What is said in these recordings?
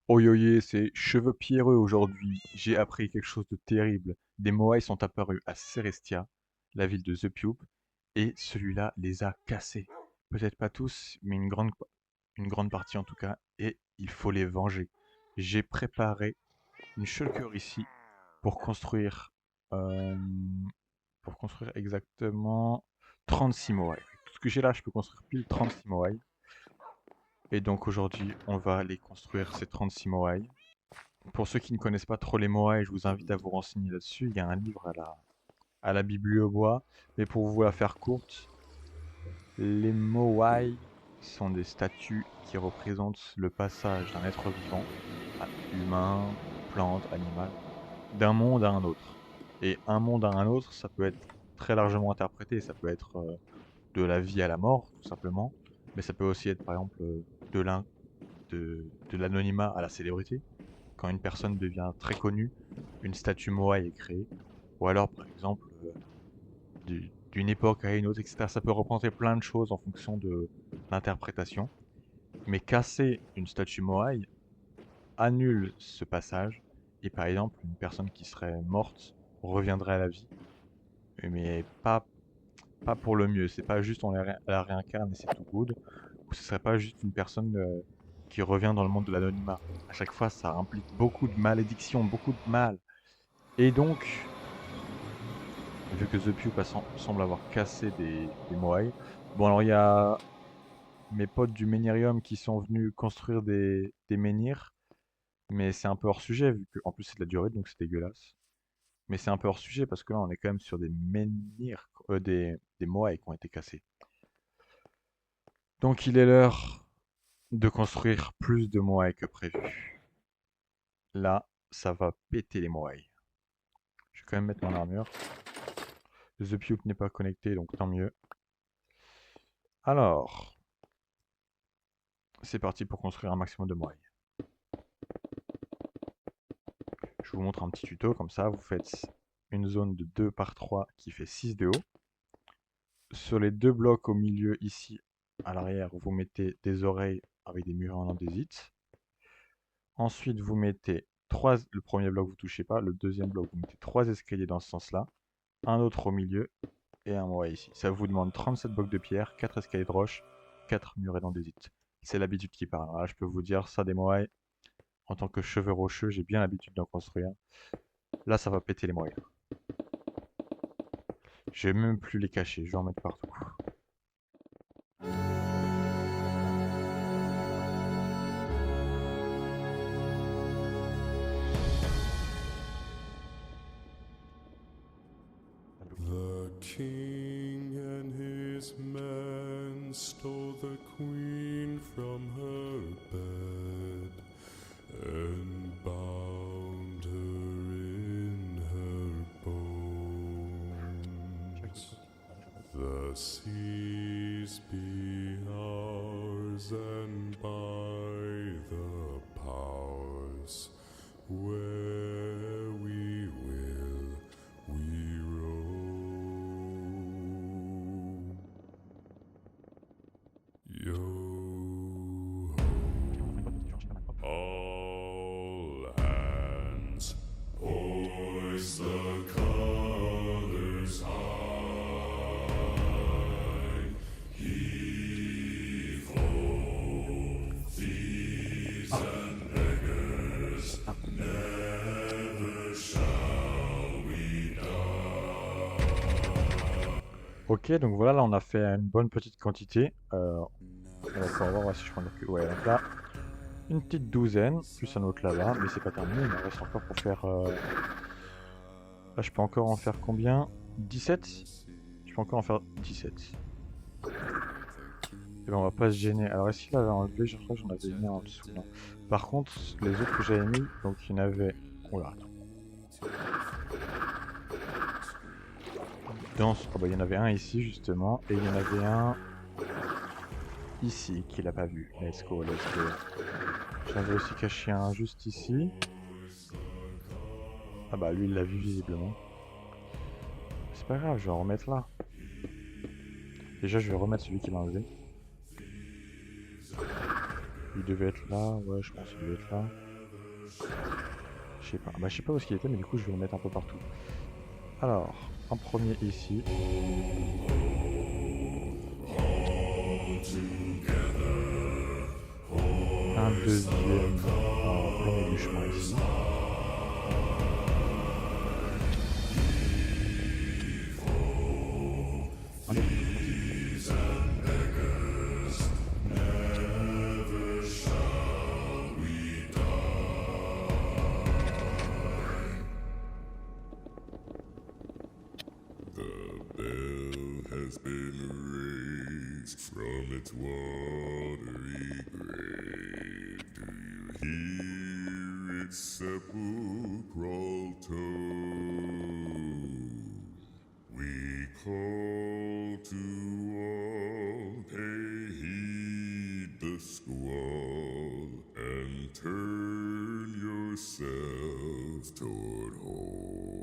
Oyoye, c'est cheveux pierreux aujourd'hui. J'ai appris quelque chose de terrible. Des Moai sont apparus à Serestia, la ville de The Pube, et celui-là les a cassés. Peut-être pas tous, mais une grande partie en tout cas, et il faut les venger. J'ai préparé une shulker ici pour construire, euh, pour construire exactement 36 Moai. Tout ce que j'ai là, je peux construire pile 36 Moai. Et donc aujourd'hui, on va les construire, ces 36 Moai. Pour ceux qui ne connaissent pas trop les Moai, je vous invite à vous renseigner là-dessus. Il y a un livre à la bibliobois. Mais pour vous la faire courte, les Moai sont des statues qui représentent le passage d'un être vivant, humain, plante, animal, d'un monde à un autre. Et un monde à un autre, ça peut être très largement interprété. Ça peut être de la vie à la mort, tout simplement. Mais ça peut aussi être, par exemple, de l'un, de l'anonymat à la célébrité. Quand une personne devient très connue, une statue Moai est créée. Ou alors, par exemple, d'une époque à une autre, etc. Ça peut représenter plein de choses en fonction de l'interprétation. Mais casser une statue Moai annule ce passage. Et par exemple, une personne qui serait morte reviendrait à la vie. Mais pas pour le mieux. C'est pas juste la réincarne et c'est tout good. Ou ce serait pas juste une personne qui revient dans le monde de l'anonymat. À chaque fois, ça implique beaucoup de malédictions, beaucoup de mal. Et donc, vu que The Pew semble avoir cassé des Moai, bon alors il y a mes potes du Menhirium qui sont venus construire des menhirs, mais c'est un peu hors sujet, vu que en plus c'est de la durée, donc c'est dégueulasse. Mais c'est un peu hors sujet parce que là on est quand même sur des menhirs, des Moai qui ont été cassés. Donc il est l'heure de construire plus de Moai que prévu. Là, ça va péter les Moai. Je vais quand même mettre mon armure. The Pew n'est pas connecté, donc tant mieux. Alors, c'est parti pour construire un maximum de Moai. Je vous montre un petit tuto, comme ça vous faites une zone de 2 par 3 qui fait 6 de haut. Sur les deux blocs au milieu ici, à l'arrière, vous mettez des oreilles avec des murs en andésite. Ensuite, vous mettez le premier bloc, vous ne touchez pas. Le deuxième bloc, vous mettez 3 escaliers dans ce sens-là. Un autre au milieu et un moi ici. Ça vous demande 37 blocs de pierre, 4 escaliers de roche, 4 murets d'andésite. C'est l'habitude qui parle. Alors là, je peux vous dire, ça des Moai, en tant que cheveu rocheux, j'ai bien l'habitude d'en construire. Là, ça va péter les moyens. Je vais même plus les cacher, je vais en mettre partout. The king and his men stole the queen from her bed and bound her in her bones. The seas be ours and by the powers where we will we roam. Yo ho, all hands, hoist the colors high. Heave ho, thieves and beggars, never shall we die. Ok, donc voilà, là on a fait une bonne petite quantité. On va pouvoir voir si je prends le recul. Ouais, donc là, une petite douzaine, plus un autre là-bas, mais c'est pas terminé, il me reste encore pour faire... Là, je peux encore en faire combien? 17. Je peux encore en faire 17. Et ben on va pas se gêner. Alors ici, là, enlevé, je crois que j'en avais mis en dessous, non. Par contre, les autres que j'avais mis, donc il y en avait... Oula, attends. Ah bah, il y en avait un ici, justement, et il y en avait un ici, qu'il a pas vu. Let's go, let's go. J'avais aussi caché un juste ici. Ah bah lui il l'a vu visiblement. C'est pas grave, je vais en remettre là. Déjà je vais remettre celui qui l'a enlevé. Il devait être là, ouais je pense qu'il devait être là. Je sais pas. Bah, je sais pas où est-ce qu'il était, mais du coup, je vais le mettre un peu partout. Alors, en premier ici. Un deuxième en plein milieu du chemin ici. Un peu plus. The bell has been raised from its watery grave. Do you hear its sepulchral tone? We call to all, pay heed the squall, and turn yourselves toward home.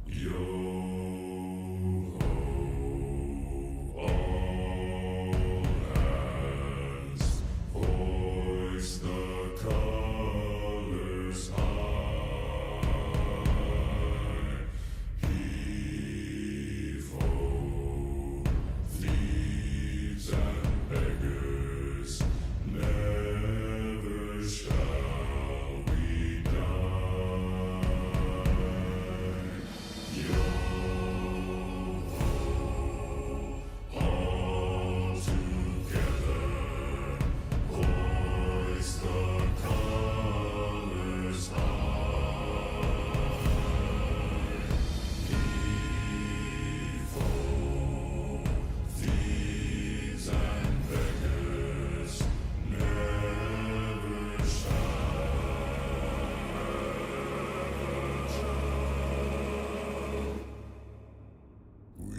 Yo ho, all hands, hoist the colors high. Heave ho, thieves and beggars, never shall we die. Yo ho, all together, hoist the colors high. Heave ho, thieves and beggars, never shall we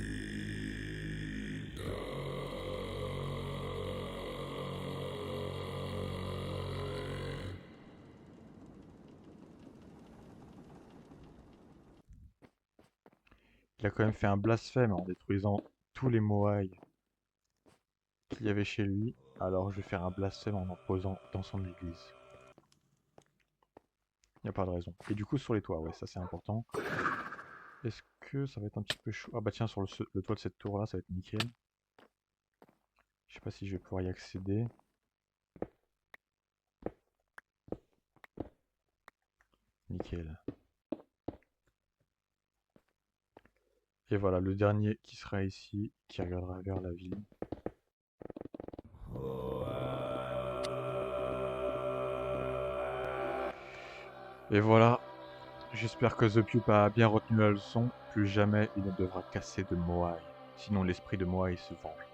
die. Il a quand même fait un blasphème en détruisant tous les Moai qu'il y avait chez lui. Alors je vais faire un blasphème en posant dans son église. Il n'y a pas de raison. Et du coup sur les toits, ouais, ça c'est important. Est-ce que ça va être un petit peu chaud? Ah bah tiens, sur le toit de cette tour là, ça va être nickel. Je sais pas si je vais pouvoir y accéder. Nickel. Et voilà, le dernier qui sera ici, qui regardera vers la ville. Et voilà, j'espère que The Pup a bien retenu la leçon. Plus jamais il ne devra casser de Moai. Sinon l'esprit de Moai se venge.